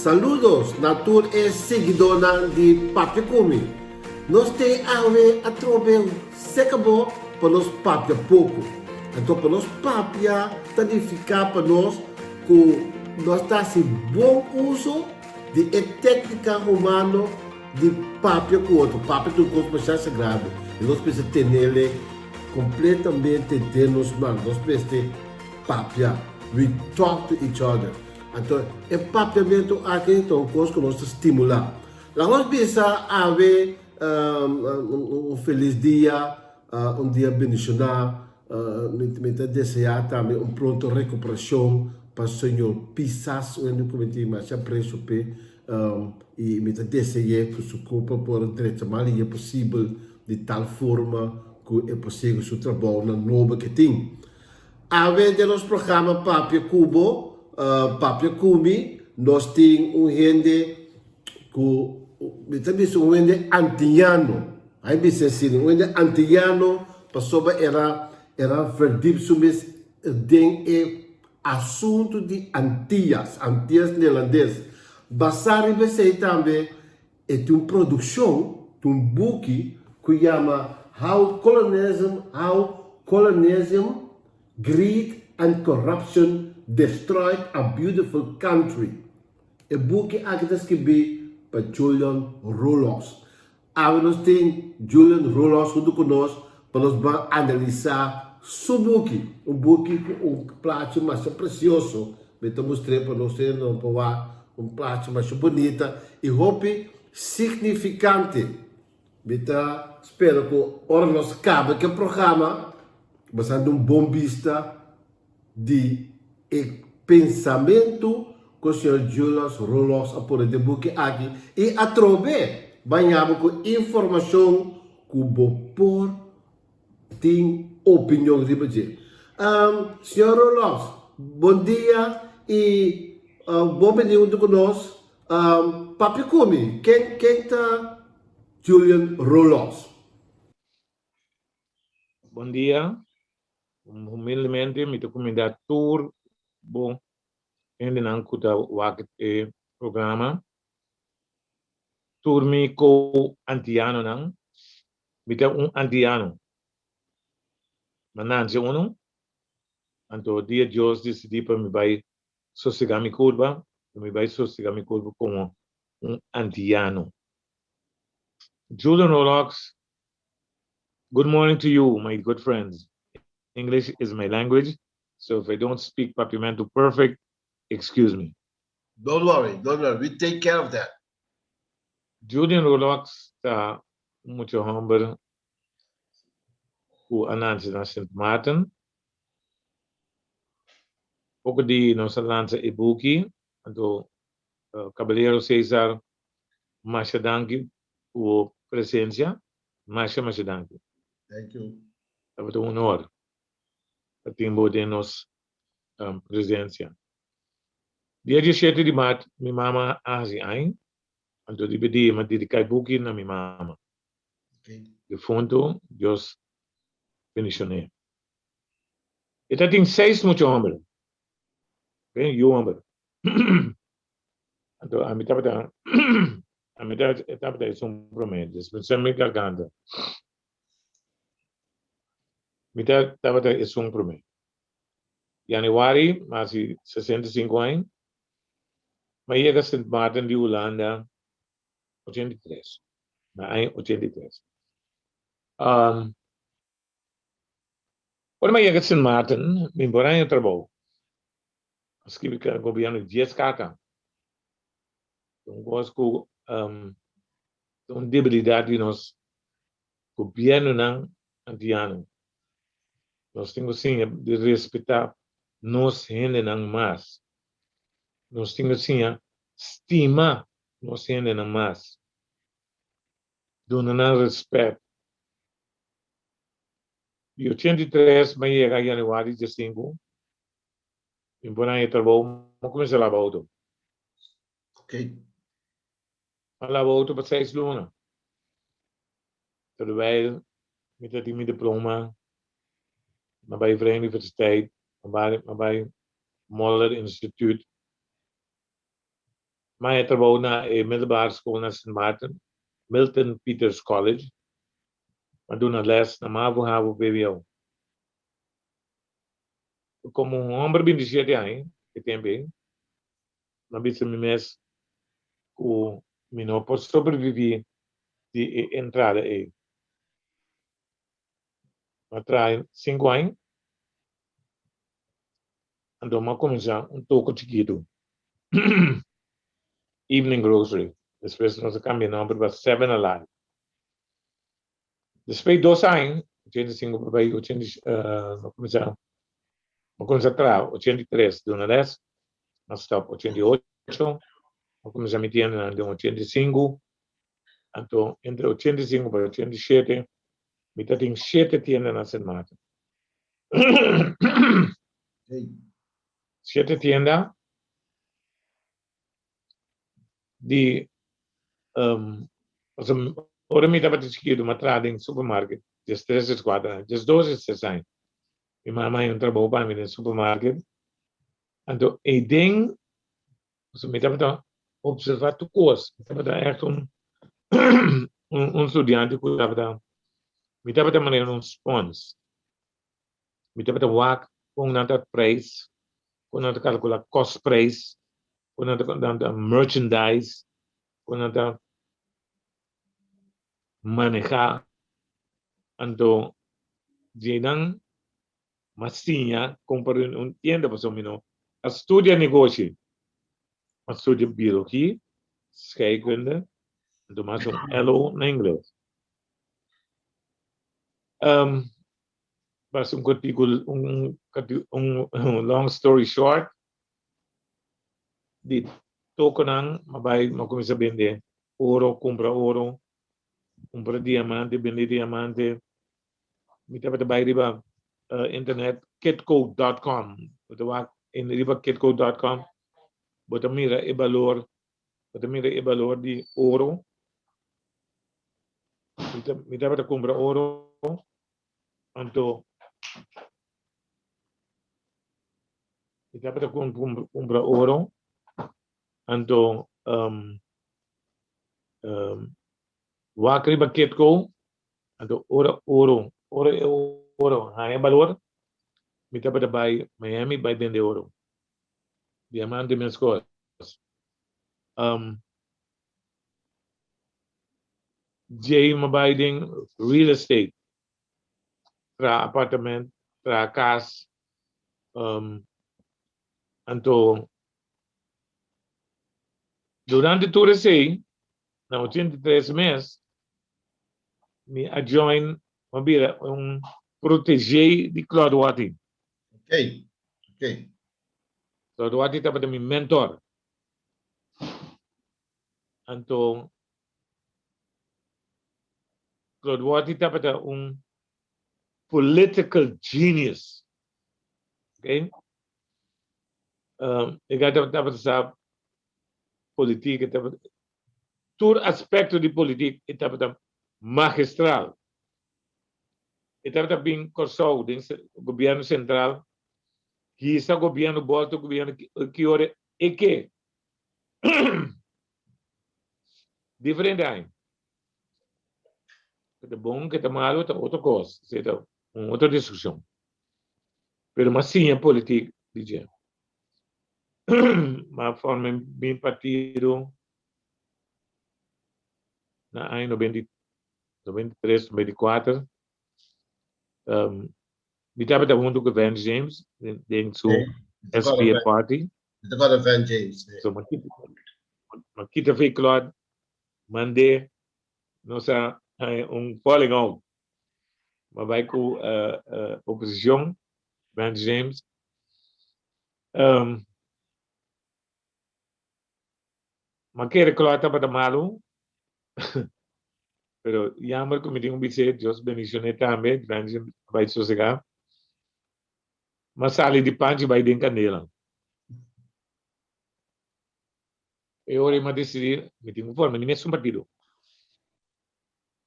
Saludos, natur é seguidora de Papia Kumi. Nós temos a trove secabo para nós Papia pouco. Então, para nós Papia, significa para nós que nós está bom uso de técnica humana de Papia com outro. Papia é um coisa mais sagrado. E nós precisamos ter ele completamente de nos mãos. Nós precisamos ter Papia. We talk to each other. Então, é papiamento aqui, então, coisa que nós estimular. Lá nós precisamos haver feliz dia, dia abençoado, me desejar também pronto recuperação para o Senhor pisas o ano que mais apreço e me desejar que o corpo por direito mal é possível de tal forma que é possível o trabalho na nova que tem. Além de nosso programa Papia Kubo, Papia Kumi, nós temos gente que também um gente antiano. Aí me ensina, um gente antiano, passou era verdade sobre o assunto de antias neerlandês. Basar em você também é uma produção, um buki que chama How Colonialism, Greed and Corruption Destroyed a Beautiful Country. É book que escrevi para Julian Rollocks. Nós temos Julian Rollocks junto conosco para nós analisar seu book. Book com plástico mais precioso. Eu mostrei para nós plástico mais bonita e hope significante. Espero que ora nós cabe que o programa basando bom vista de pensamento que o senhor Julian Rollocks após de book aqui e através banhamos com informação que o por tem opinião de você. Senhor Rollocks, bom dia e bom bem-vindo conosco. Papia Kumi, quem está Julian Rollocks? Bom dia. Humildemente, me recomendo tour bom ainda não kuta wakit programa tour me ko antiano nang me antiano manan se uno anto dia Dios decidi para me vai sossegar curva como antiano. Julian Rollocks, good morning to you, my good friends. English is my language, so if I don't speak Papiamento perfect, excuse me. Don't worry. We take care of that. Julian Rollocks está muito humble o anansi na St. Maarten. Ook die nossa lança e buki, então Caballero César, Masha danki por presença, Masha danki. Thank you. É muito honor. Timbo de nos presença. Dia 17 de maio, minha mama azi ein, então de pedir uma dedicar buki na minha mama. Okay. De fundo, Deus finicionei. E tá tem 6 muito homem. Okay, you homem. Então a mitad da etapa é promé, especialmente garganta. Mitad etapa é promé. Januari, mas 65 anos, mas chega a St. Maarten de Holanda, 83. Na 83. Quando eu chego a St. Maarten, me embora em trabalho. Escrevi que o governo de 10 cartas. Então, gosto uma debilidade de nós, governo não antiano. Nós temos sim de respeitar nós gente não mais. Nós temos sim estima nós gente não mais. Dando respeito. E 83, mas chega em janeiro de 5, embora eu trabalho, eu comecei a lavar auto. Ok. Eu lavo auto para 6 lunas. Terwijl, met dat mijn diploma, maar bij Verenigde Universiteit, maar bij Moller Instituut, mas eu trabalho na middelbare school na St. Maarten, Milton Peters College. Maar doen een les na MAVO, HAVO, VWO. Como um homem bem de jeito aí, que tem bem, na bisa me mes o não pode sobreviver de entrada aí. Atrai 5 anos, então eu começar toco chiquito. Evening grocery. Depois nós caminhamos para 7-Eleven. Depois 2 anos, 85 para aí, 80, começar a trabalhar, 83, de uma vez, nós estamos 88, nós começamos a meter em 85, então, entre 85 para 87, me tem 7 tiendas na semana. 7 tiendas de, ora me estava discutindo uma entrada em supermercado, de 3 4, de 12 6. E mamãe trabalhou para mim no supermercado. Então, e tem, me estava observar tu coisa, estava echt estudante que estava maneira um spons. Me estava wak com nada preço, com nada calcular cost price, com nada merchandise, com nada manejar. Então, Jinan massinha comprar tienda para somino. Estudia negócio, estudia biologia, scheikunde, então mais LO na inglês. Mas long story short, de tokenang, mabay começa a vender ouro, compra diamante, vender diamante. Me tava de riba internet kitco.com. Bota em riba kitco.com. Bota mira e valor de ouro. Me tava de compra ouro. Então, me tava de compra ouro. Então, riba kitco. Então, ouro. Haña valor. Me tava de Miami, vai vender ouro. Diamante, minhas coisas. Jay Mabiding real estate para apartamento, para casa. Então, durante todo esse na 83 meses, me adjoin proteger de Claudio. Ok. Claudio estava de meu mentor. Então, Claudio estava de political genius. Ok? Eu estava de política, todo aspecto de política estava magistral. Estava bem cursado do governo central, que está governo volta governo que ora é que diferente aí. Que é bom, que é malo, é outra coisa, outra discussão. Mas sim, a política, dizer. Mas forma bem partido na ano 93, 94. Me estava junto com o Van James, dentro do SPA Party. Agora Van James. So, makita fui Claude, mandei, nossa, falling out. Mas vai com oposição, Van James. Mas que Claude estava malo, pero jammer que me tinha bice, Deus benicione também, Van James vai sossegar. Mas sali de panche vai dentro canela. Eu orei mas decidir, me tinha forma, nem mesmo partido.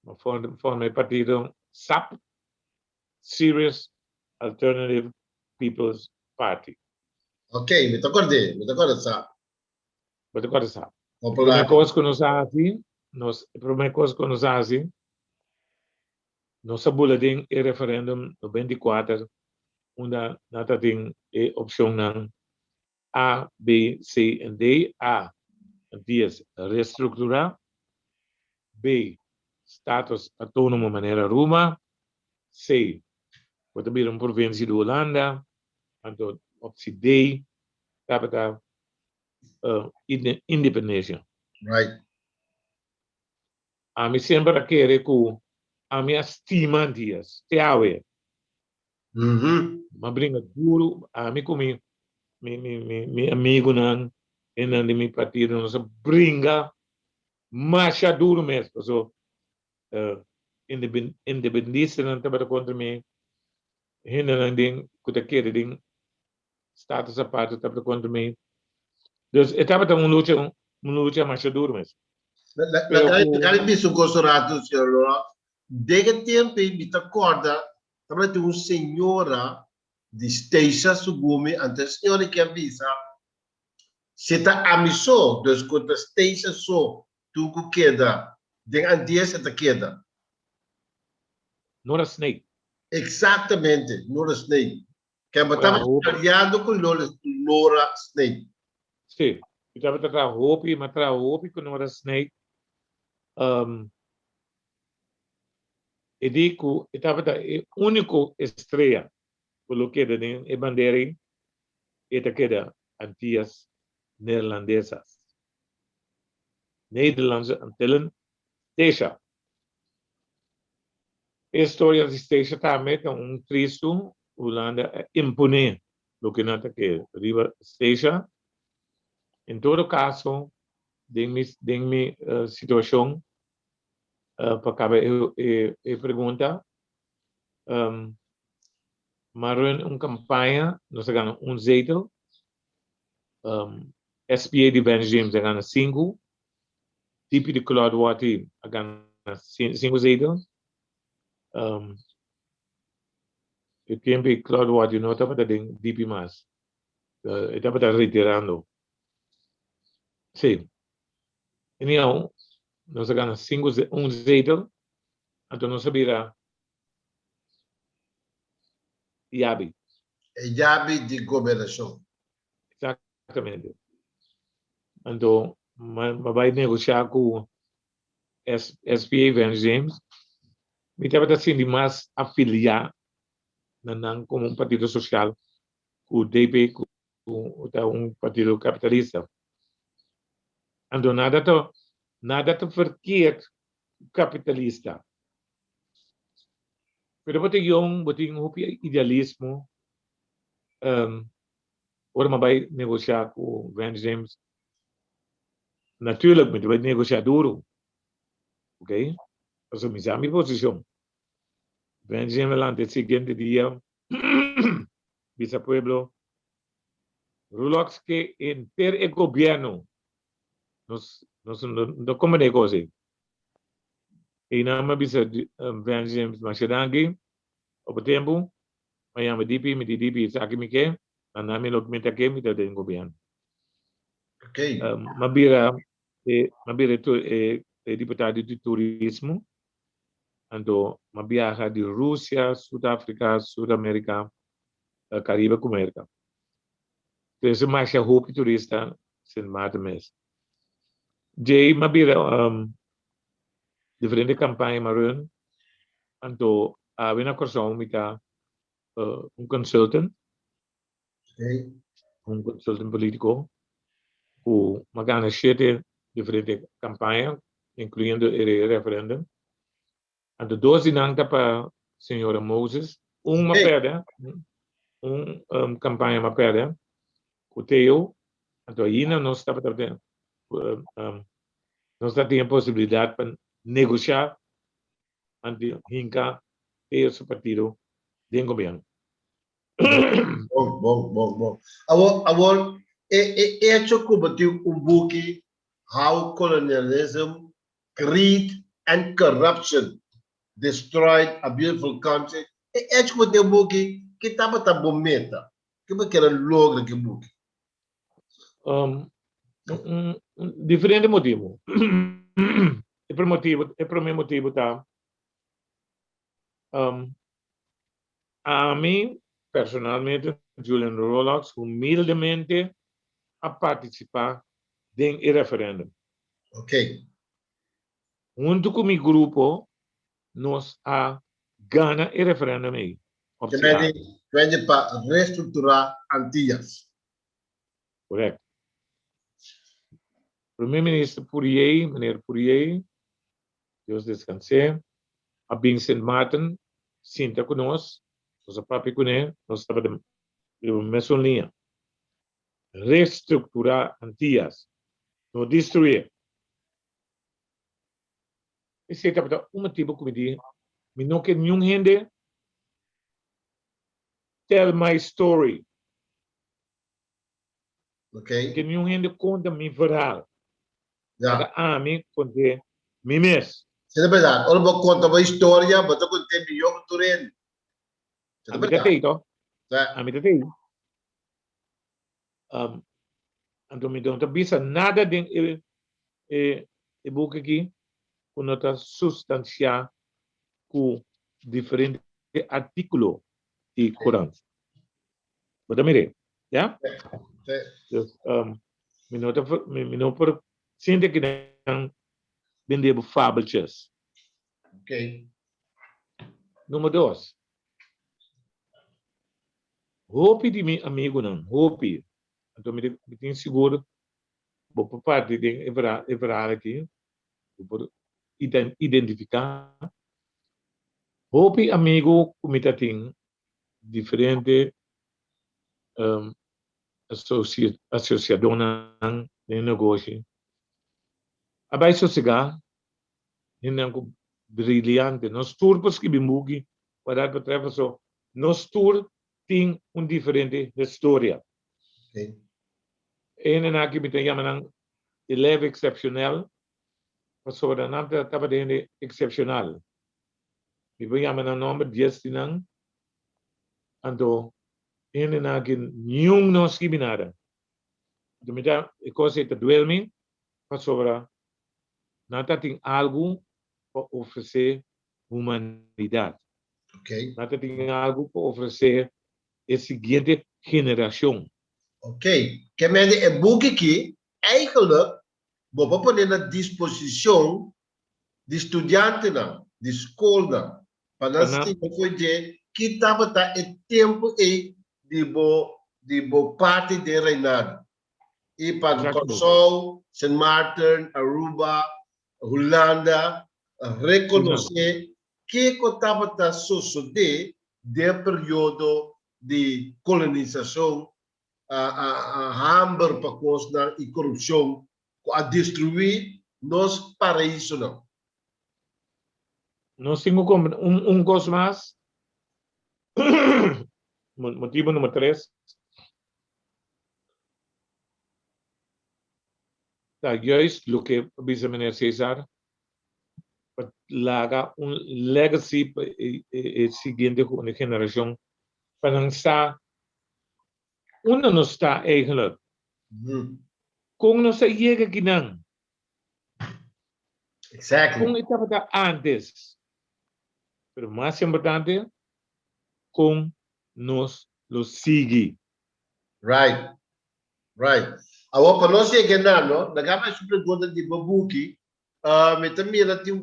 Mas forma partido SAP, Serious Alternative People's Party. Ok, me tocou de SAP. Mas agora SAP. Promé Popular. coisa que nos assim, promé coisa que nos assim, nossa boletim e referendum no 24, onde nós tem a opção não A, B, C e D. A, antias, reestruturar. B, status autônomo maneira Roma. C, pode vir província de Holanda. Então, opção D, capital, independência. Right. A mim sempre quer que a minha estima antias, te awor. Mas brinca duro, a mim comigo, meu amigo não, e não de meu partido, não se brinca, mas é duro mesmo. So, independência não está para contra mim, ainda não tem, que quer, tem status a parte, está para contra mim. Então, estava uma luta mais duro mesmo. Pero Naquele bicho gostorato, senhor Rollocks, de tempo, me acorda, também tem uma senhora de Esteja Sugumi, ante a senhora que avisa, se está a missão, dos contas Esteja só, tu que queda, de antias está queda. não é snake. Exatamente, Nora Snake. Que é Para estava aliado com Nora Snake. sim, estava tratando roupa, mas tratando roupa com não era snake. E digo, estava a única estreia, pelo que é bandeira, é que antias neerlandesas. Nederlandse Antillen, Stesha. A história de Stesha também é triste, Holanda impone o que nós que riba Stesha. Em todo caso, tem minha situação, para acabar a pergunta, mas uma campanha, nós ganhamos zetel, SPA de Ben James ganha 5, tipo de Claude Watt ganha 5 zetels, o tempo de Claude Watt não estava dando DP mais, estava retirando. Sim, então, nós ganhamos 5 zetel, então nós sabia Yabi. É Yabi de governação. Exatamente. Então, vai negociar com SPA Van James, me estava assim mais afiliar como partido social, com o DP, com partido capitalista. Então, nada te verkeerd capitalista. Pero boting yung hopi idealismo, ora vai negociar com Van James. Natuurlijk, vai negociar duro. Ok? Essa é a minha posição. Van James lá, no seguinte dia, Bisa Pueblo, Rollocks que inter el gobierno no como negocio. E nama bisa Van James Mashadangi, o tempo, mayama DP, mi DP sa akin mike, namin logmenta ke mi del gobierno. Ok. Mabira ito deputado de turismo, ando mabiaha de Rússia, Sudáfrica, Sudamérica, Caribe com América. Então, mais a roupa turista, sem mais mês. Jay mabira diferente campanha marun, ando a vena corção mita consultant, Ok. consultant político, o magana sete diferente campanha, incluindo o referendum. Ando 12 nanta para senhora Moses, uma perde, campanha uma perde, o teu, ando ainda não está para nós temos a possibilidade para negociar ante hinka esse partido de governo. Bom. Awor, hecho combatiu buki, how colonialism, greed, and corruption destroyed a beautiful country. Hecho combatiu buki, que estava a bometa. Que vai querer logo que buki. Diferente motivo. O primeiro motivo tá a mim, personalmente, Julian Rollocks, humildemente a participar do referendo. Ok. Junto com o meu grupo, nós a gana o referendo aí. Vende para reestruturar antias. Correto. Primeiro-ministro Poirier, meneer Poirier, Deus descanse, a Vincent Martin, sinta conosco, nós a papi com ele, nós estamos na mesma linha. Reestruturar antias, não destruir. Esse é o motivo que me diz, me não quer nenhum gente tell my story. Ok. Que nenhum gente conta minha verhaal. Já. A mim conta mim mesmo. Isso é verdade. Olha, vou contar uma história, mas eu contei melhor que tu rende. Isso A é mim verdade. então. Já. A mim tem. Então, me não bisa nada de buki aqui, quando está substanciar com diferentes artículos de Corão. Mas mire, já? Me não por sinta que não vender fábulas. Ok. Número 2. Hope de meu amigo não, hope. Então, me tenho seguro, vou parte de everar aqui, vou identificar. Hope amigo, como tem diferente associação de negócio. Abai sossegar, não brilhante. Nós turpos que bimugi, para betreffend so, nós tur tem diferente história. Ok. En aqui me tem chamam de leve excepcional, mas sobre a nada estava de excepcional. Me vem chamam nome de destinang, ando en aqui nenhum nós que binara. Então me dá coisa de duelme, mas sobre nada tem algo para oferecer humanidade. Ok. Nada tem algo para oferecer a seguinte geração. Ok. Que é boek aqui, eigenlijk, vou pôr na disposição de estudante, de escola, para nós ter que estava o tempo aí de bo parte de reinado. E para Consol, St. Maarten, Aruba, Holanda, reconhecer que estava a suceder do período de colonização, a hambre para costa e corrupção, a destruir nos paraísos não. Nós temos coisa mais. Motivo número 3. Tá, juist o que o vice-ministro César laga legacy para a seguinte geração para não estar não está eigenlijk como não se chega aqui não como estava antes pero mais importante com nós lo sigue. Right. Agora, para nós chegar não, nagama essa pergunta de buki, me também tem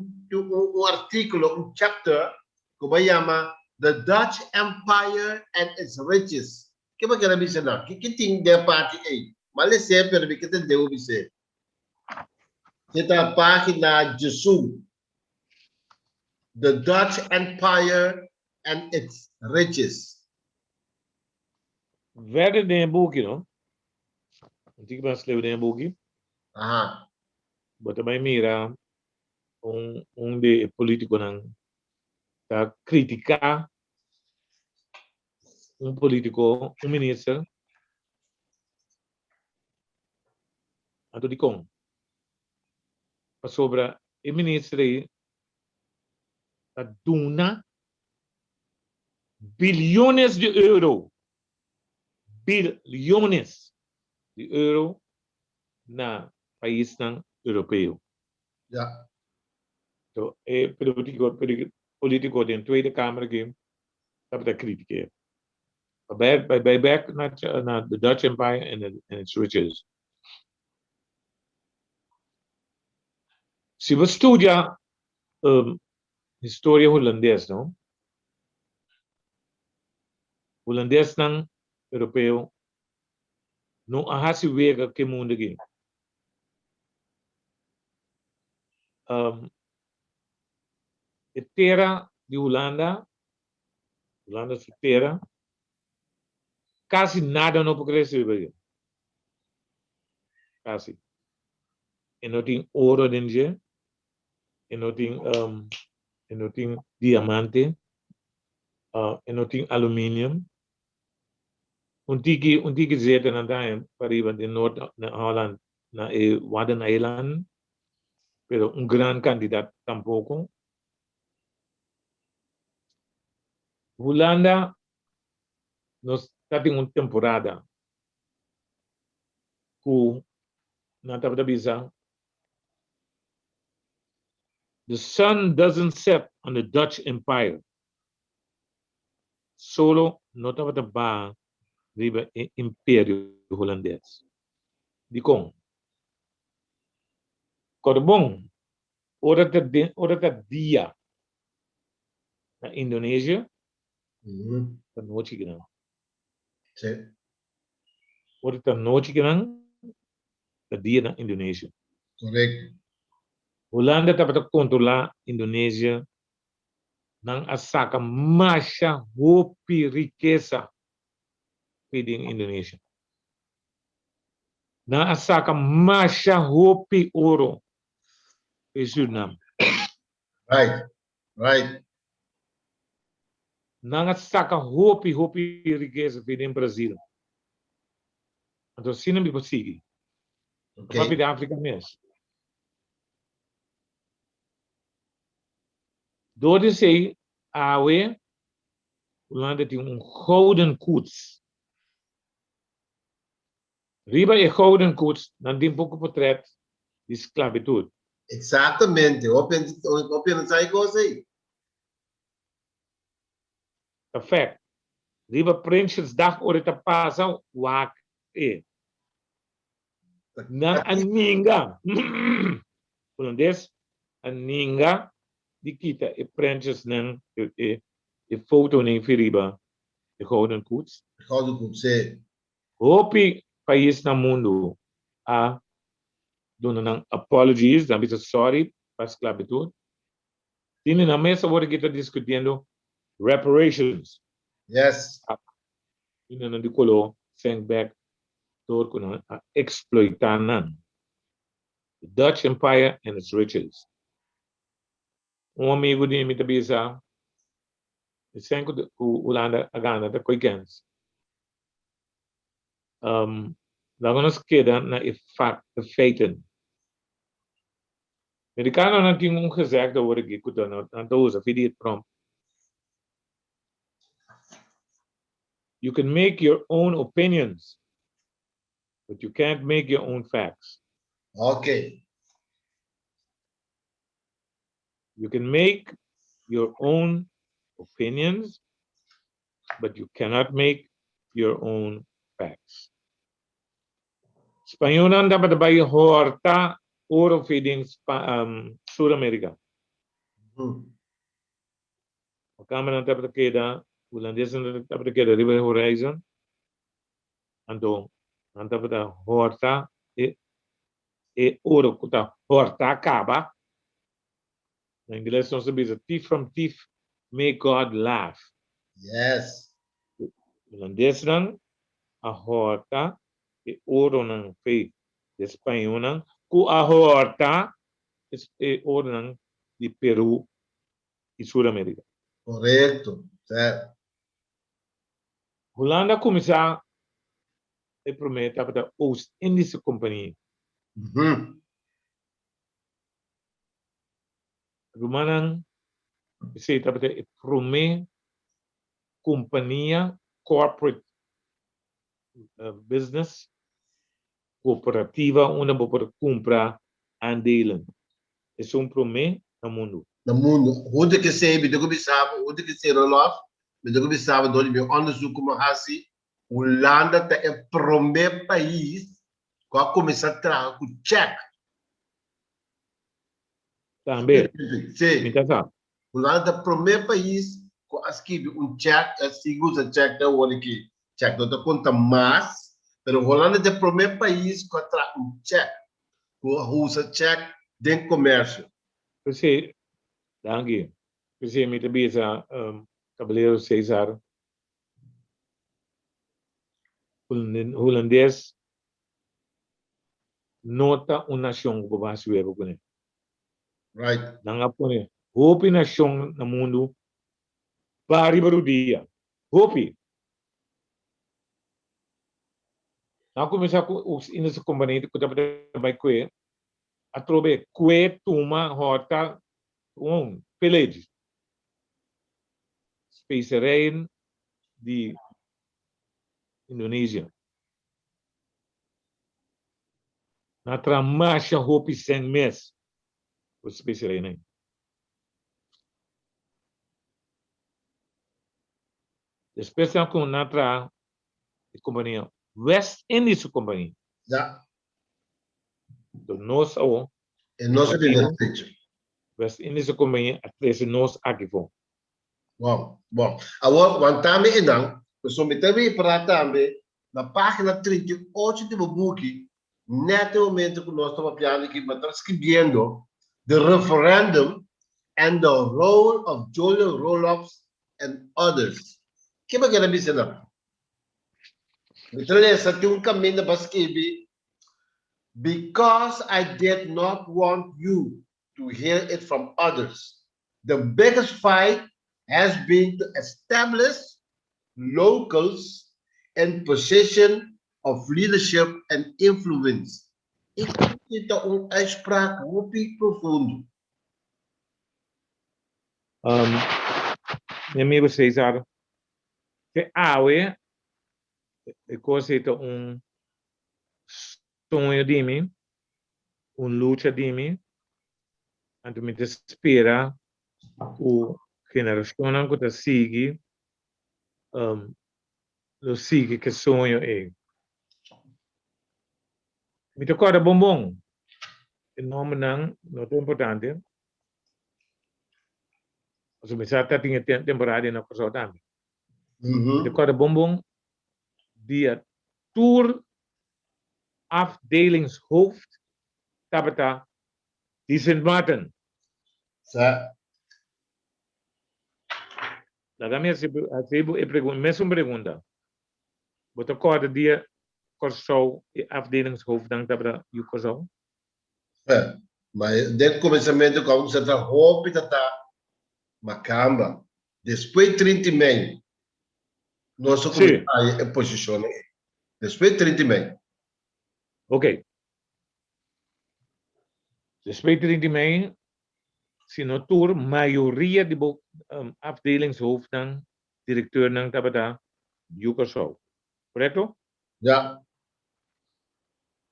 artigo, chapter, que vai chamar The Dutch Empire and its Riches. Que vai querer dizer não? Que tem de parte aí? Mas é para que tem de dizer. Está a página 18. The Dutch Empire and its Riches. Verder de buki, não? Antigo brasileiro de buki. Aha. Bota bem mira de político não tá criticar político, ministro, ato de com. Sobre o ministro aí, a duna bilhões de euros. Bilhões de euros na país ng Europeo. Ja. So, politico din Tweede Kamer game, dapat kritiseren. Bij back naar the Dutch Empire and its riches. Si we studia historia holandês, no? Holandês ng Europeo, no ahasi wega ke mundo game. Terra de Holanda se terra, quase nada no progressivo. Quase. E não tem ouro dentro, e não tem diamante, e não tem alumínio. Tiki zeta na time para ir de North na Holland na Wadden Island, pero gran candidato tampoco. Holanda nos está en una temporada que na tabla the sun doesn't set on the Dutch Empire. Solo no tabla ba riba Império Holandês. Di kong Korbong ora ta dia na Indonesia ta noche ginang. Sí. Ora ta noche ginang ta dia na Indonesia. Correcto. Holanda dapat controlar Indonesia nang asaka masya hopi riqueza feeding Indonesia. Na asaka masya hopi oro e Suriname. Right. Na asaka hopi riqueza feeding Brasil. Então, se não me consegue, Okay. da África mesmo. Door de zee, AW, Holanda tem gouden koets. Riba e gouden koets, dan tem pouco portret de esclavitud. Exatamente. Open essa coisa aí. Perfect. Riba Prinsjesdag ore te pasa wak e. Nan aninga. Holandês, aninga di kita e Prinsjes nan e foto nem riba e gouden koets. Gouden koets, sim. Hopi país na mundo a dono ng apologies, dan bisa sorry para esclavitud. Tini na mesa word kita discutindo reparations. Yes. Yun na nandikulo, send back door ko na exploitanan. The Dutch Empire and its riches. Um amigo din mitabisa, sen ko Holanda agana da koikens. Lago nos queda na feiten. Americano não tinha gezegd dat word ik goed aan dozen, vind je het prom? You can make your own opinions, but you can't make your own facts. Okay. You can make your own opinions, but you cannot make your own facts. Spanyolan dapat bay horta oro feeding South America. Kamera dapat keda Holandês dapat keda River Horizon. Ando dapat horta e oro kuta horta acaba. In English, nós sabemos thief from thief, make God laugh. Yes. Holandês dan a horta e ouro ng fe de Espanhol nang ku a horta e ouro ng de Peru e Sudamérica. Correto. Certo. Holanda começar e promete para a Oost-Indische Compagnie. Rumanang se tapete e promé companhia corporate business cooperativa onde você pode comprar aandelen. É promé no mundo. No mundo, onde que sei, me digo bisava, onde que sei Roloff, me digo bisava, onde me onderzoek como assim, Holanda é o primeiro país que começa a trabalhar com cheque. Também, Sim, tá. Holanda é o primeiro país que escreve cheque, assim usa cheque, não olha aqui, cheque não conta mais, mas Holanda é o primeiro país que trabalha cheque, que usa cheque dentro do comércio. Você, danke. Você me bisa, Cavaleiro César, holandês, nota uma nação que vai se ver com ele. Right. Nanga pone, hopi nação no mundo, pari baru dia. Hopi. Na começar com os índices componentes que dapat vai kue, atrobe kue tuma horta pelege. Specerijen di Indonesia. Na tramasha hopi sen mes. Os specerijen. Depois com natra companhia West Indies companhia. Ja. Do nós ao En no se viene el techo. West Indies companhia atrás nós aqui fo. Wow. Bom, agora, quando eu não, eu sou também para também na página 38 do buki, netamente que nós estamos falando aqui, mas transcrevendo the referendum and the role of Julian Rollocks and others. Que vai querer dizer não? Então, essa tem caminho para escrever. Because I did not want you to hear it from others. The biggest fight has been to establish locals in position of leadership and influence. Ik vind dat een uitspraak hoopig profundo. Meu amigo César, que awe, conceito sonho de mim, luta de mim, anto me espera o geração que está sigue, lo sigue que sonho é. Me recorda bombom, o nome não, não é importante. Als we zaten in de temporada na coisa também. De cada bombom die tour afdelingshoofd tabata die Sint Maarten. Daí me mesmo pergunta. Wat de cada dia corso afdelingshoofd dan tabata you corso? Mas desde o começamento quando você está roupa tá macamba. Depois de 30 mil, nosso comentário é posiciona. Depois de 30 mil. Ok. Depois de 30 mil, se no tour, maioria de afdelingshoofd dan directeur dan tabata you corso. Correto? Ja.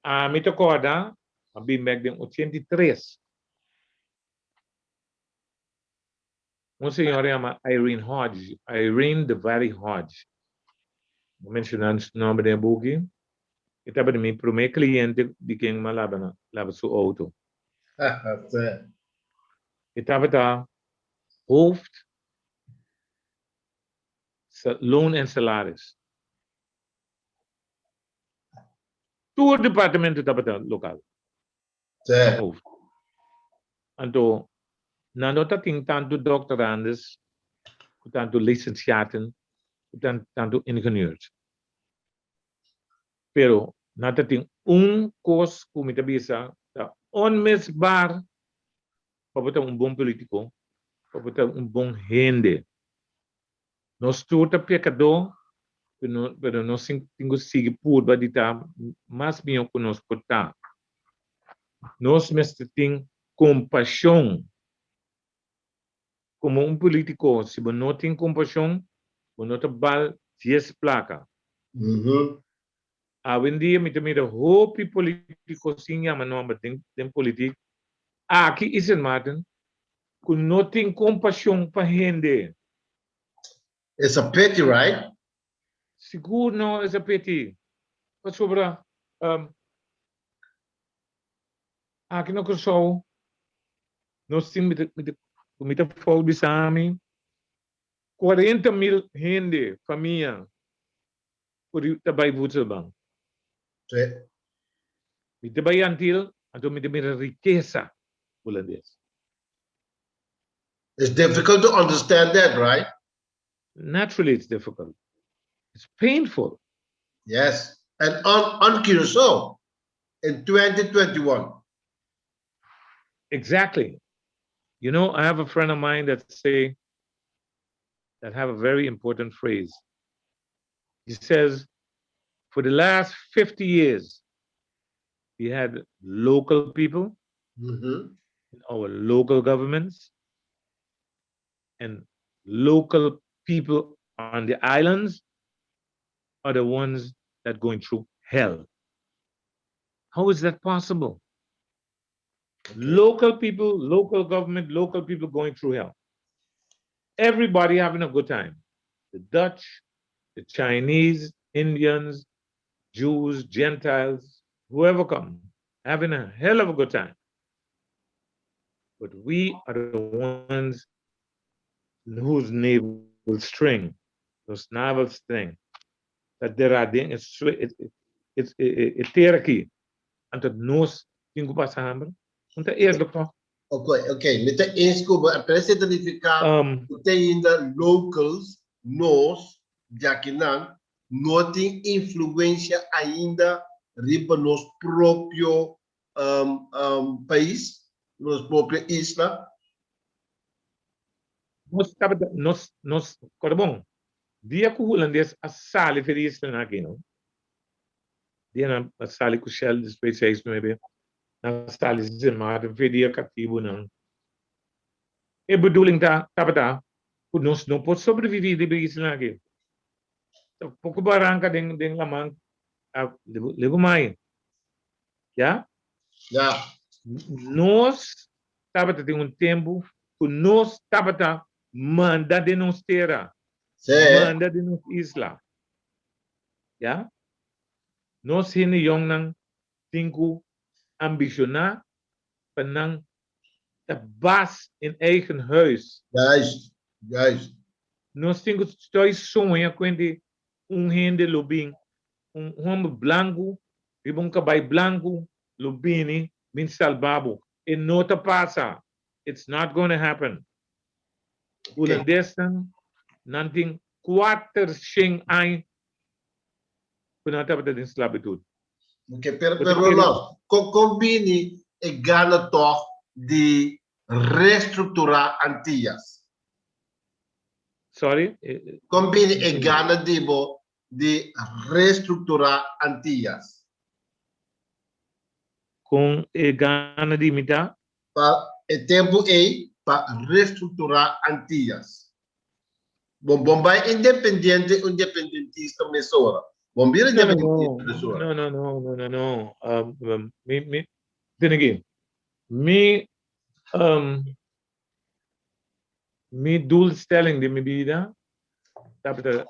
A me recorda, a BIMEC em 83. Uma senhora chama Irene Hodge, Irene the Very Hodge. Mencionando o nome da buki. E estava de mim, promé cliente de quem me lava seu auto. E estava da hoofd, loon en salaris. Todo o departamento estava da local. Hoofd. Então, não está tem tanto doctorandos, tanto licenciados, tanto ingenieurs. Pero nada tem curso como te bisa, onmisbaar para botar bom político, para botar bom gente. Nós tudo pecador, pero nós temos que por badita mais bem que nós portar. Nós mesmo tem compaixão. Como político, se você não tem compaixão, você não bal 10 placa. Hoje em dia, me hope político sim, mas não, mas tem político. Aqui, isso, Martin, que não tem compaixão para gente. It's a pity, right? Seguro não é peti. Mas sobre, aqui no Kosovo, nós temos me folga sami 40.000 gente, família, por trabalhar voedselbank. Sí. Me trabalhar antil, então me riqueza holandês. It's difficult to understand that, right? Naturally, it's difficult. It's painful. Yes. And on Curacao in 2021. Exactly. You know, I have a friend of mine that have a very important phrase. He says, for the last 50 years, we had local people, our local governments, and local people on the islands are the ones that are going through hell. How is that possible? Okay. Local people, local government, local people going through hell. Everybody having a good time. The Dutch, the Chinese, Indians, Jews, Gentiles, whoever come, having a hell of a good time. But we are the ones whose navel string, whose navel string, that there are things, it's therapy, and the nose, tingo passambre, und der eerlijk nog. Okay. Met de inskomen, president tem ainda locals, nós, jaquinan, não tem influência ainda riba nos próprio país, nos própria isla. Nós, Corbão, dia que o holandês a sali feliz aqui, não? Dia na sali com o Shell, depois é isso, maybe. Na sali de maarten, fedia cativo, não. E bedoeling tá, nós não pode sobreviver de isso aqui. Pouco barranca den lamang, lego mais. Já? Já. Nós, tem um tempo, que nós, manda de nos terra. Manda de nos isla. Ja? Nós hini yung nang tingku ambicionar penang de bas in eigen huis. Juist. Nós tingku dois sonha quando hende lubing homem branco, ribong kabay blanco, lubini, min salbabo. E nota passa. It's not going to happen. Holandês nanting 400 anos penata de esclavitud. Ok, pero não, combine e gana toch de reestruturar antias. Sorry? Combine e gana de reestruturar antias. Com e gana de imitar? E tempo para reestruturar antias. Bom vai independentista mesora. Bom vir independentista mesora. No. Then again, me doelstelling de minha vida, dat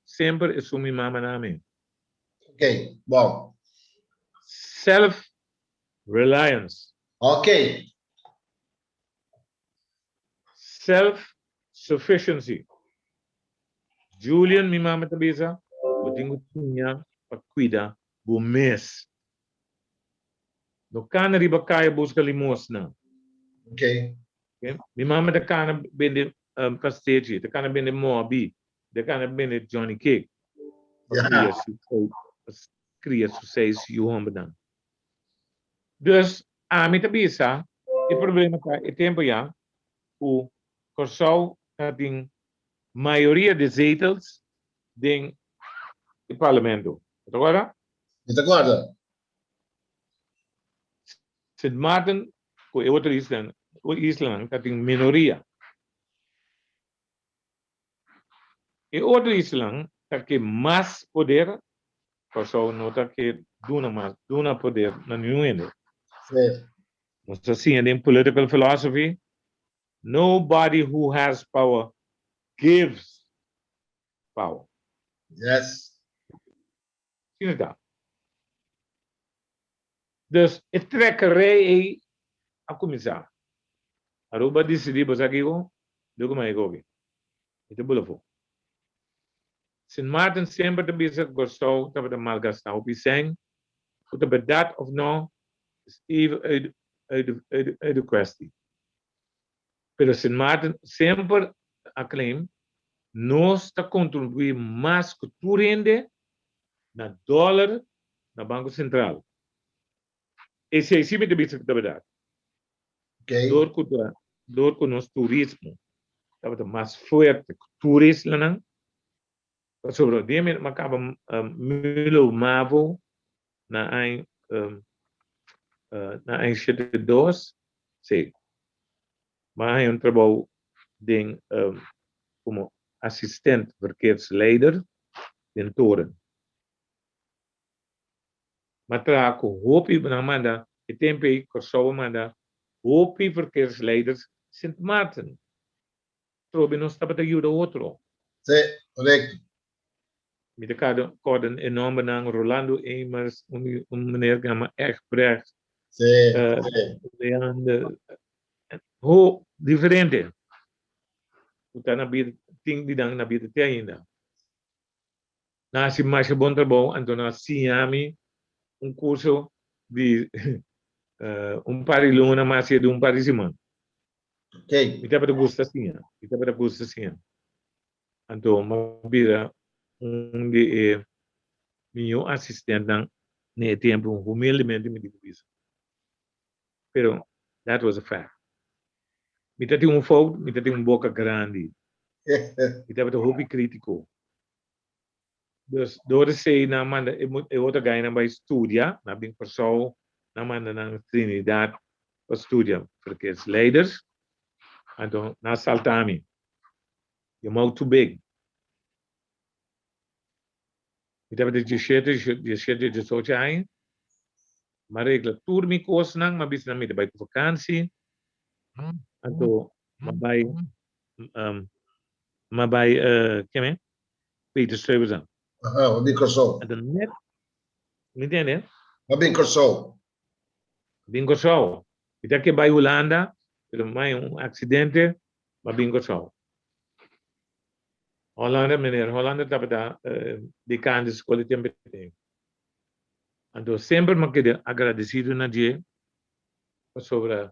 sempre is om mijn mama namen. Ok, bom. Self-reliance. Ok. Self-sufficiency. Julian, minha mama tabisa, eu tenho tinha para cuidar do mês. No kan riba kaya busca limosna. Ok. Minha mama da kana bende pastage, da kana bende mobi, da kana bende Johnny Cake. Cria sucesso e o homem dan. Dus a minha tabisa, o problema é tempo já, o Corsau tem maioria de zetels em o parlamento. Agora? Agora? Sint Maarten, o outro Island tem minoria. E outro Island tem mais poder Pessoal nota que duna poder na nenhum. Sim. Mas assim, in political philosophy, nobody who has power gives power. Yes. Zie je dat? Dus het trekkerij a começar. Aruba decidi bosa gigo, dogo mai gogi. Ito bulafo. Sin Maarten sempre te bezig gostou, dat we de malgasta op zijn. Of de dat of no, is even uit de kwestie. Pero Sin Maarten sempre acclaim, nós está contribuir mais cultura na dólar na Banco Central. Esse é sempre de bezig da verdade. Ok. Door com nosso turismo, dat we mais forte turismo lá, sobre o dia mesmo acaba milo mavo na chete dos, sim, mas é trabalho de como assistente verkeersleider in toren. Maar trago hopi na manda, e tempo corso manda hopi verkeersleiders Sint Maarten. Trobi non sta per aiuto outro. Sim, correto. Met elkaar een enorme naam Rolando Emers, meneer Gamma Egbrecht. Sim, sim. Hoe diferente. Uta na bid ting di dang na bid te ainda. Na si mais bom trabalho, então na Siami curso de par de luna mas de par de siman. Ok. Ita para gusta sinha. Ita para gusta sinha. Então mabira de meu assistente nem tempo humildemente me digo isso. Pero that was a fact. Mita tem fogo, mita tem boca grande. Mita para hobby crítico. Dus door de zee na manda outra ganha na vai estudia, na bem pessoal na manda na Trinidad para estudia verkeersleiders. Então na saltami. Je mouth too big. Mita para de sociais. Maar regla tour mi koos nang mabis na mita bij vakantie. Então mabay keme Peter Stuyvesant. Aham, o bem corso. Então net, me entende? O bem corso. Bingo show. Mita que vai Holanda, pero mais acidente, mas bingo show. Holanda meneer, Holanda tapeta de candidatos escola tempo tem. Então sempre me quedo agradecido na dia sobre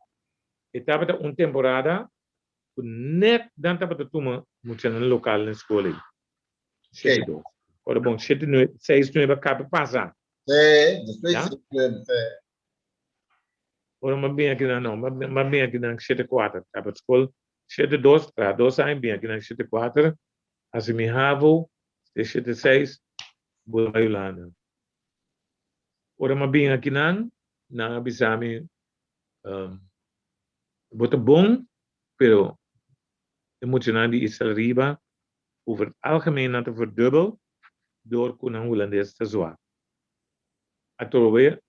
etapa temporada net dan tapeta tuma muito no local na escola. Ok. Ora bom, 6 não é para passar. Sim, depois Ja? Ora mas bem aqui não, mas bem aqui na 7-4, tapeta escola 7-2, para 2 anos bem aqui na 7-4, assim me havo, 7-6, vou para Holanda. Ora mas bem aqui na bisami bota bom, pero emocionante is riba over het algemeen aan te verdubbel door kunnen Hollandees te zwaar. Atrobe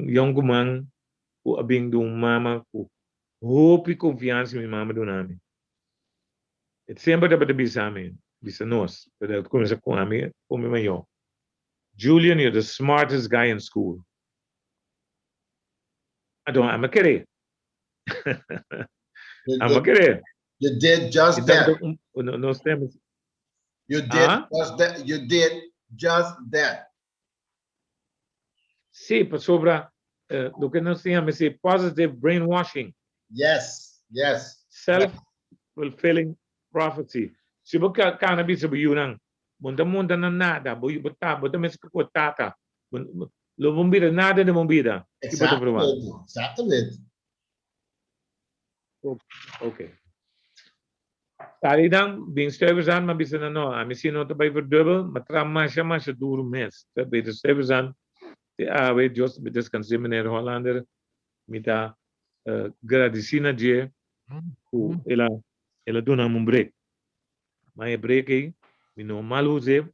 jonge man who abing do mama who hope confiança mi mama do nami. Het sempre dapat de bisami, bisa nos, pero het começa com ami, com maior. Julian, you're the smartest guy in school. I'm a kidding. I'm a kidding. You did just that. Nós temos. You did just that. You did just that. Sim, sobre do que nós temos é positive brainwashing. Yes, yes. Self-fulfilling prophecy. Se você cannabis sa buyunang, munta na nada, bota mes kakotata. Lo bombida, nada de bombida. Exatamente. Okay. Tali dan, being Stuyvesant, maar bisa na no, misschien not bij verdubbel, maar tramasha siya duro mes. Bij de Stuyvesant, we just bij descansie meneer Hollander, mita gradicina je, ela doen aan een break. Maar je break mi normal uze,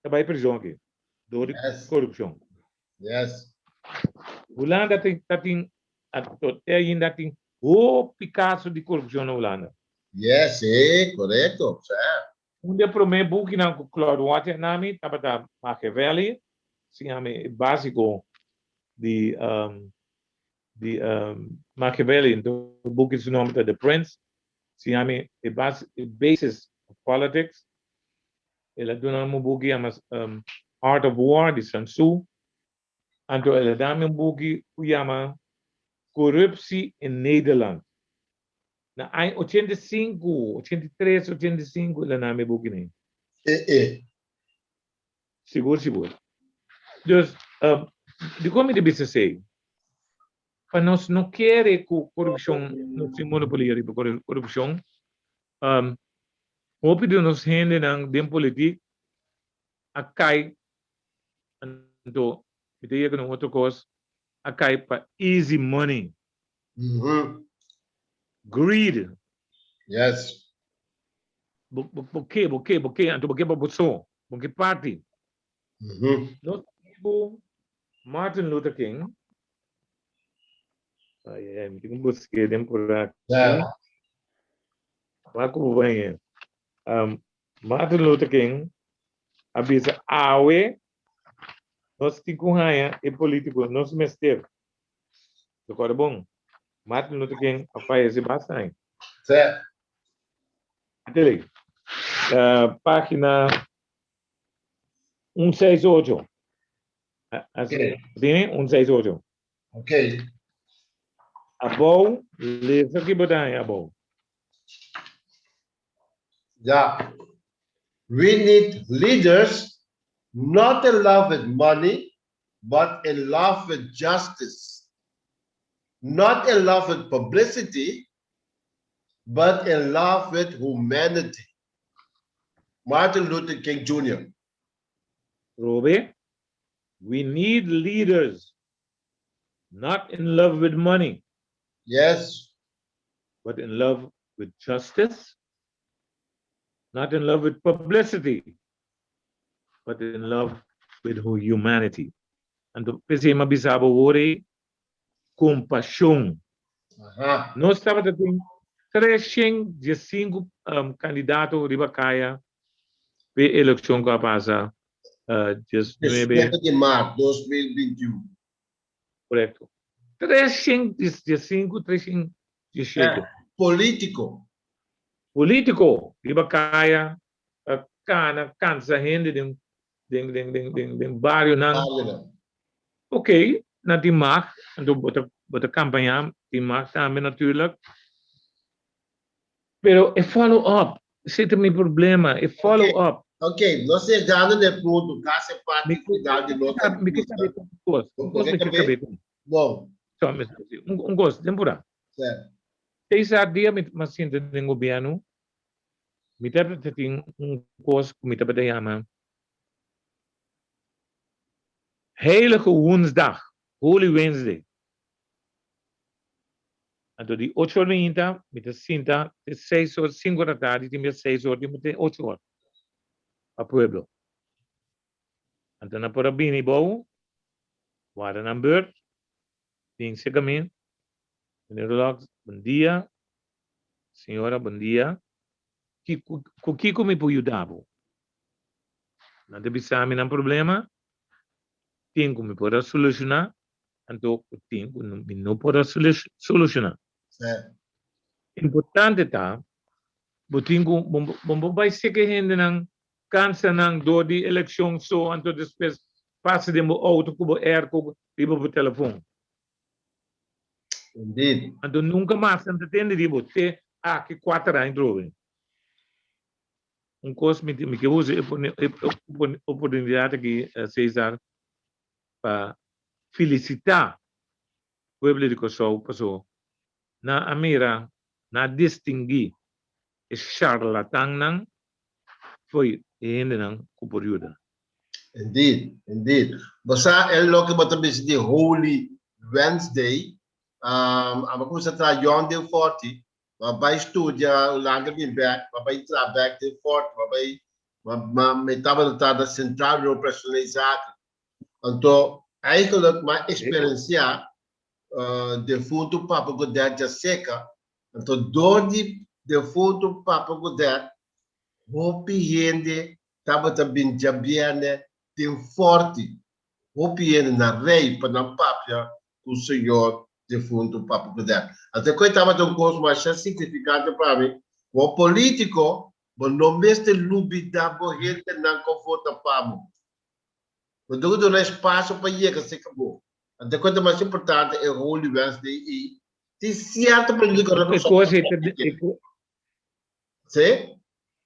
Daarbij prisão door de Yes. corrupção. Yes. Holanda tem ainda tem o Picasso de corrupção na Holanda. Yes, correto. Certo. Onde promé buki na Claude Water nami tabata Machiavelli, se chama básico de Machiavelli, do book is nome The Prince, se chama Basis of Politics. Ela dona um book chama Art of War de Sun Tzu. Então ela dá um book que chama Corruptie in Nederland. Na 85, 83, 85 ela dá um book nem. Seguro. Dus, de como de bisa sei, para nós não querer que corrupção, não se monopolia de corrupção, o de nos rende na política, a cai, então, me diga que não outra coisa, a cai para easy money, greed, Yes. porque, então porque para bolso, porque party. Nós temos Martin Luther King, me tem um busque de por aqui. Yeah. Martin Luther King, avisa awe, nós temos haña e político, nós mestre. Do bom, Martin Luther King faz bastante. Certo. Até página 168. Okay. Tem 168. Okay. Abou, lesa aqui botai abou. Yeah. We need leaders not in love with money, but in love with justice. Not in love with publicity, but in love with humanity. Martin Luther King Jr. Robe, we need leaders not in love with money, Yes. but in love with justice, not in love with publicity, but in love with humanity. And the pesema bisabo ore compaixão. Nós estamos tendo 305 candidatos riba caia para a eleição que passa 19 de março de 2021. Correto. 305, 318. Político. Político, riba caia, cansa gente de bairro não. Ok, na dimag, então bota campanha, dimag também natuurlijk. Pero é follow-up, esse é o problema, é follow-up. Ok, nós chegamos no ponto, caso é parte final de nota. Me quer saber com gosto. Me quer saber com. Bom. Só gosto, temporada. Certo. Esse dia, mas sinto no governo, me deve ter gosto que me deve chamar. Heilige Woensdag, Holy Wednesday. Então, de 8h30, met de cinta, de 6 horas, 5 da tarde, de 6 horas, de 8 horas. A Pueblo. Então, na Porabini, bom, waren aan beurt. Ding se caminho. Mr Rollocks, bom dia. Senhora, bom dia. O que me pode ajudar? Não deve ser um problema. Tem como pode solucionar. Então, tem como não pode solucionar. Certo. Importante tá, botingo bombo vai ser que rende nang cansa nang do de eleição so anto depois passa de mo auto kubo ko riba po telefone. Indeed. Anto nunca mais entende de bote que 4 anos droga. Coisa me que use oportunidade que César para felicitar o povo de Kosovo passou na Amira, na distingui charlatán nang foi ainda nang kuporiuda. Indeed. Basta lo que botabis de Holy Wednesday, ako sa John de 40, mabay studia, ulangan din back, mabay back de 40, mabay Maar metade centraal operationalizado. Então, eigenlijk mijn experiência de fundo papo godet já seca. Então, door de fundo papo godet, hopi gente tava também já bem tem forte. Hopi gente na rei para na papia o senhor de fundo papo godet. Até que estava de coisa mais significante para mim. O político, o nome este lubida, o gente não conforta pamo. Quando eu dou espaço para ir, que se acabou. Até quando mais importante é o Holy Wednesday e tem certo para ele que sim?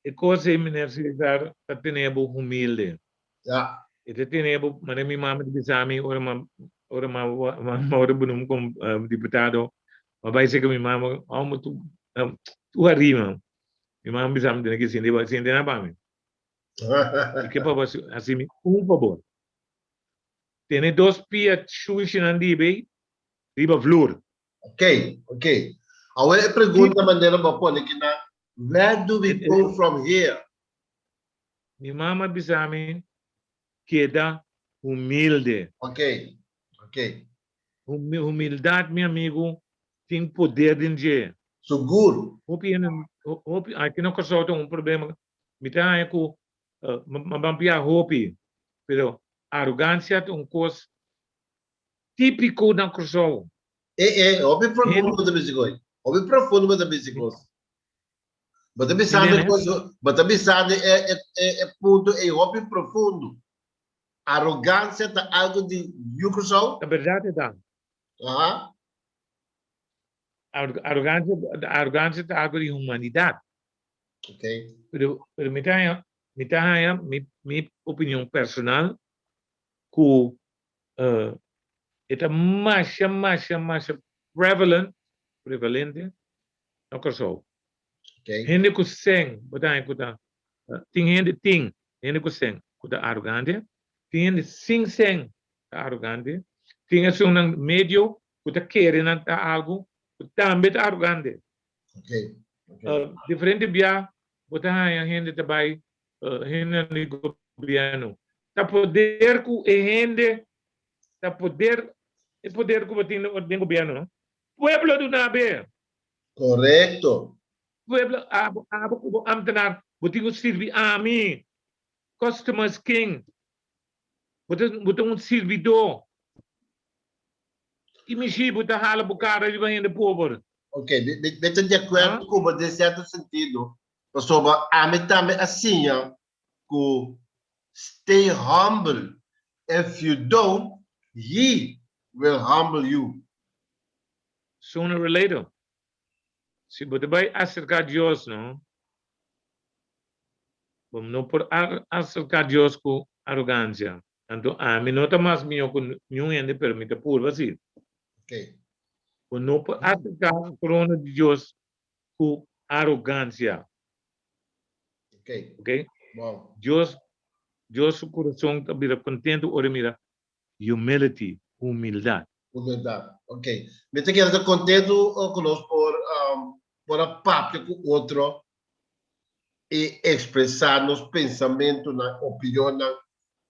E coisa é minerar a tenebo humilde. Ja. E tenebo, mas minha mãe me disse a mim, ora bunum como deputado, mas vai ser que minha mãe, como tu arrima. Minha mãe me disse a mim que se entende na mim. E que para assim, favor. Tem dois pias chuis na riba vloer. Ok. Agora eu pergunto da maneira para pôr aqui na where do we go from here? Minha mãe disse a mim queda humilde. Ok. Humildade, meu amigo, tem poder de dinheiro. Seguro. Aqui não causou problema. Me dá eco, mampia hopi, pero arrogância é coisa típico da causou. Hobby profundo da bicicleta. Hobby profundo da bicicleta. Mas também sabe coisa, mas também sabe ponto é hobby profundo. Arrogância tá algo de Yucosol? A verdade tá. Arrogância é algo de humanidade. Ok. Pero minha opinião personal, que é mais prevalente, não causou. Gente que sem, tem gente que sem, que é arrogante, tem gente sem arrogante, tem gente um meio que querendo algo, que também é arrogante. Diferente biaha, a gente também, gente no governo, tá poder que a gente, tá poder que tem no governo, pueblo do nabe. Correto. Pueblo, amtenar, botinho servi a mim, customers king, botinho servidor, e me chibo da hala bucara de banho de pobre. Ok, estou de acordo com você, em certo sentido. Mas sobre a mim também assim, que stay humble. If you don't, he will humble you. Sooner or later. Se você vai acercar Deus, não? Vamos não por acercar Deus com arrogância. Então, a mim não está mais minha com nenhum ende permite por assim. Ok. Não por acercar a corona de Deus com arrogância. Ok? Bom. Deus o coração está bem contente, ora mira, humility, humildade. Ok. Me te quedas contente conosco por a papia com outro e expressar nos pensamentos, na opinião,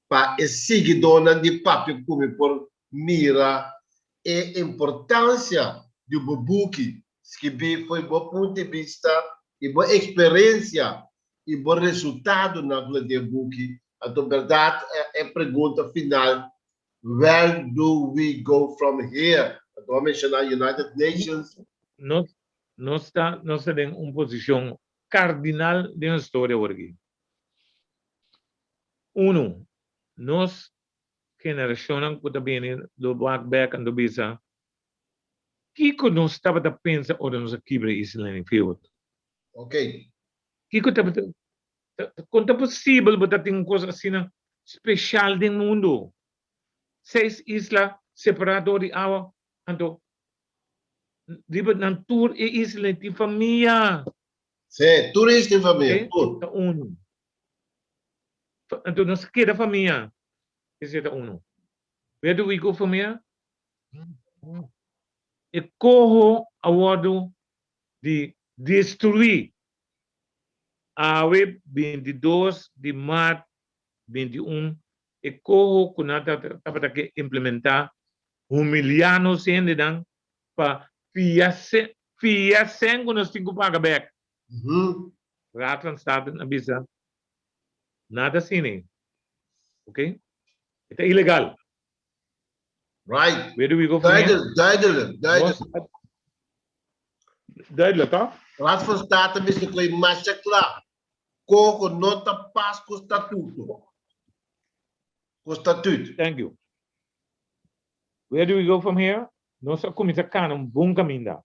para seguidor de papia como por mira e importância do buki, que foi bom ponto de vista e boa experiência e bom resultado na vida de buki. A verdade é pergunta final. Where do we go from here? Vou mencionar United Nations. Nós estamos em uma posição cardinal de uma história hoje. Nós, geração que também do back and do bisa, que nós estava a pensar ou nós aqui para Israel em field. Ok. Que quanto é possível botar tem coisa assim especial do mundo. 6 islas separadas de água, então riba ng tour e isla de família. Sim, turista e família. Okay? Então, nós queda família. Esse é uno. Where do we go from here? E corro a wado de destruir Awe 22 de maart 21 e corro kunata tapata que implementar humiliano sendo dan pa fia sen kuno 5 paga back. Ratlan staat na bisa nada sini. Okay? Itu illegal. Right. Where do we go from here? Duidelijk. Duidelijk, toch? Raad van State misschien kun je masje klaar. Kogo nota pas con statuto. Con statuut. Thank you. Where do we go from here? Nossa comita canum bom caminho.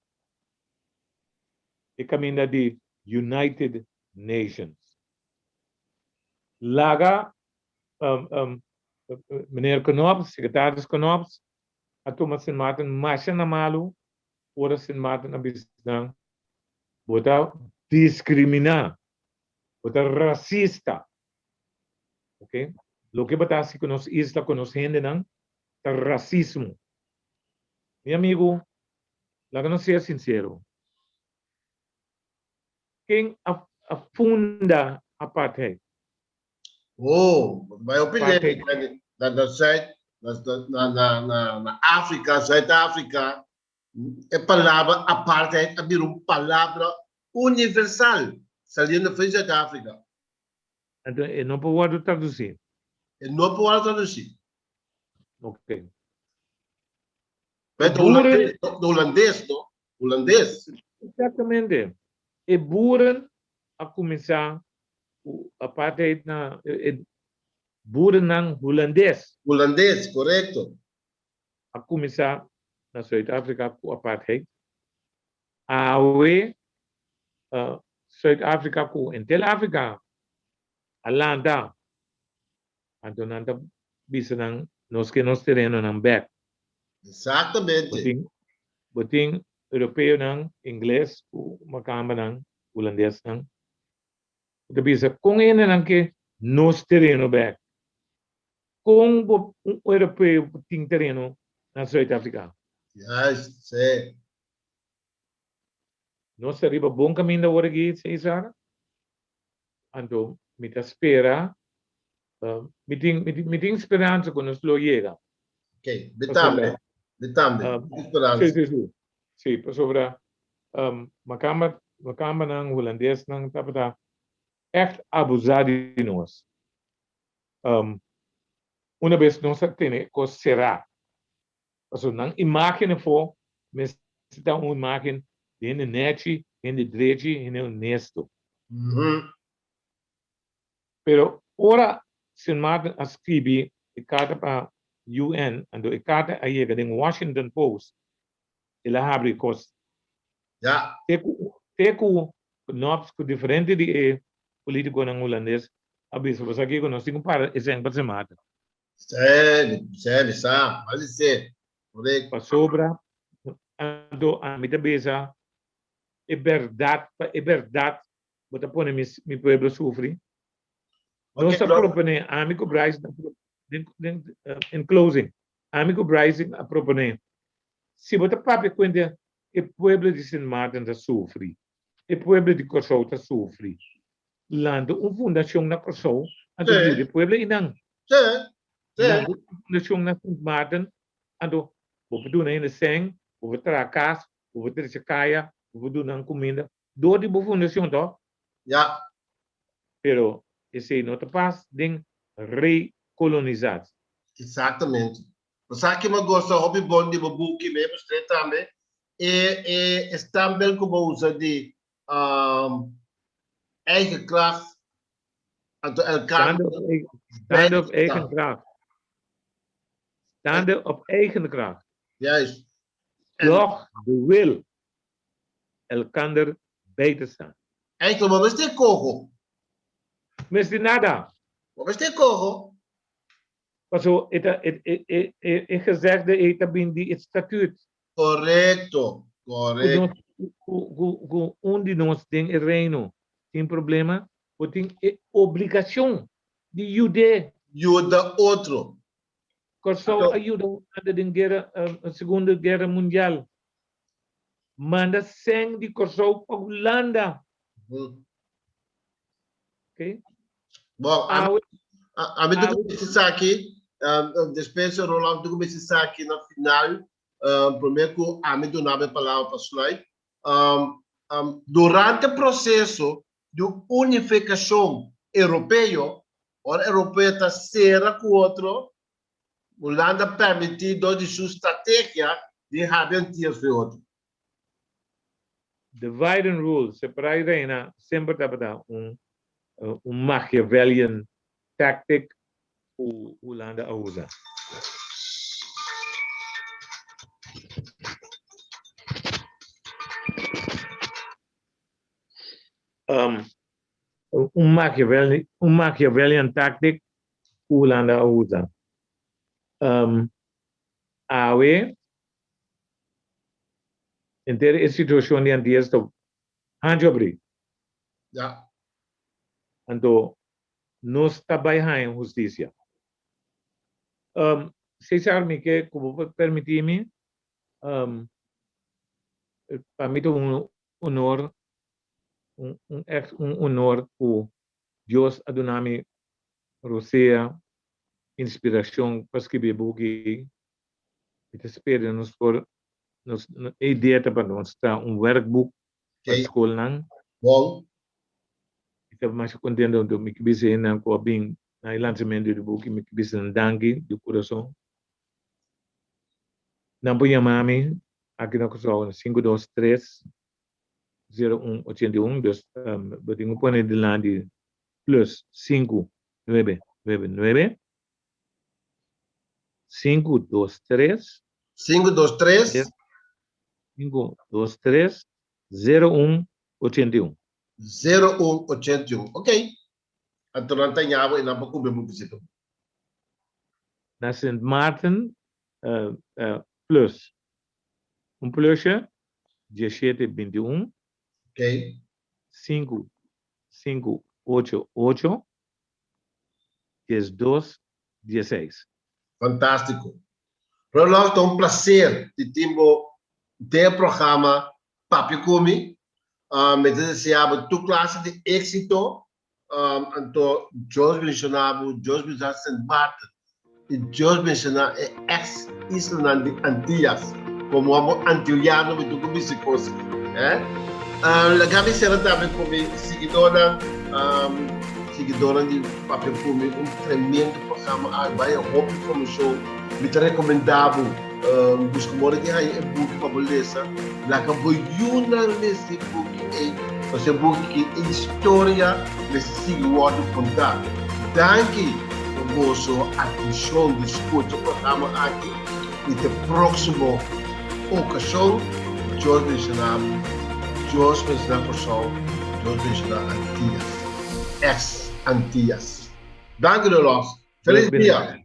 E caminho de United Nations. Laga, meneer Knops, secretaris Knops, a Thomas Sint Maarten, Masha Namalu, ora Sint Maarten abisdang, bota discriminar, bota racista. Ok? Lo que bota si conos isla conociendo nang, racismo. Mi amigo, la que no sea sincero. Quem afunda apartheid? Oh, mijn opinie, na África, Zuid-África, a palavra apartheid é uma palavra universal, saliendo de Zuid-África. Então, eu não posso traduzir. Eu não posso traduzir. Ok. Mas do holandês, não? Holandês. Exatamente. E boeren a começar o apartheid na boeren na holandês. Holandês, correto. A começar na Zuid-África com apartheid. Awe Zuid-África com Intel-África. Alanda. Então, nanta bisa nang nos que nos terreno nang back. Exatamente. Boting europeu nang inglês o makamba nang holandês nang. Então, bisa kung ina nang que nos terreno back. Kung europeu ting terreno na Zuid-África. Yes, sim. Nós arriba bom caminho da hora aqui, César. Então, me espera. Me tem esperança quando nós lo chega. Ok, betambe. Esperança. Sim, sobre macamba ng holandês ng tapata echt abusar de nós. Uma vez nós temos que será. Also, nang imagine for, mas está uma imagine de neti, de dreji, de honesto. Pero ora Sint Maarten escrevi a carta para UN and a carta a llega de Washington Post e la habri cos. Ja. Teku Knops ku diferente de político ng holandês abiso basta aqui nós temos para exemplo Sint Maarten. Sério, sabe? Pode ser. Correto. Pa sobra ando a mita besa é verdade, bota pone mi pueblo sofre. Nós propõe amigo Bryce in closing. Amigo Bryce a propõe. Se você papi conta o pueblo de Sint Maarten está sofre, o pueblo de Kosovo está sofre. Lando fundação na Kosovo, ando o pueblo inang. Lando fundação na Sint Maarten, ando o do na seng, o tracas, o tricacaya, o do na comida. Do de fundação to? Ja. Pero esse não te passa de recolonizar. Exatamente. Mas aqui uma gosta hobby bom de buki mesmo também e também como usa de eigen kracht aan elkaar. Staande op eigen kracht. Staande op eigen kracht. Juist. Doch de wil elkander bij te staan. Eigenlijk, maar is dit kogel? Mas de nada. Wat is dit kogel? Paso, het gezegde, het bindi, het statuut. Correcto. Correcto. Onde nós tem reino, tem problema, ou tem obrigação de ajudar. Ajuda outro. Kosovo ajuda a Segunda Guerra Mundial. Manda 100 de Kosovo para Holanda. Okay? Bom, Awe, a mim do que se aqui, despeço Roland do que se aqui na final, primeiro que a mim do nome palavra para slide. Durante o processo de unificação europeu, o europeu está será com o outro, Holanda permitido de sua estratégia de haver antias de outro. divide and rule, separar na sempre tá Machiavellian tactic o Holanda usa. Machiavellian tactic o Holanda usa. Awe inteira instituição de antias to hanjobri. Ja. Então nos trabalhar justiça. Se sabe que como permitir-me para mim honor honor o Deus adonami Rosea inspiração para escrever buki e espera nos por nos ideia para nós está workbook para escola não. Bom. Estava mais contente de me que na com bem na lançamento do buki me que na dangue do coração. Não pode chamar-me aqui na coisa 523 0181 dus betingo pone de lá de plus 599 523 523 523 0181 0181. Ok. Então não tem água e não pode comer muito isso. Na St. Maarten plus plusje 1721 Ok. 5588 1216. Fantástico. Roland, é prazer de ter o programa Papia Kumi. Me desejava tua classe de êxito. Então, Deus mencionava, Deus mencionava St. Maarten. E Deus mencionava ex-isla de Antias. Como amo antilhano, me tudo me se coisa. A Gabi será também como seguidora de Papia Kumi, tremendo programa. Vai a roupa informação. Me recomendava buscar more de aí é book para beleza. Lá que vou una nesse book você book que história nesse siglo de contar. Danke por vossa atenção de escuta o programa aqui e até próximo ocasião. Deus mencionava pessoal, Deus mencionava antias, ex-antias. Danke, Rollocks. Feliz dia.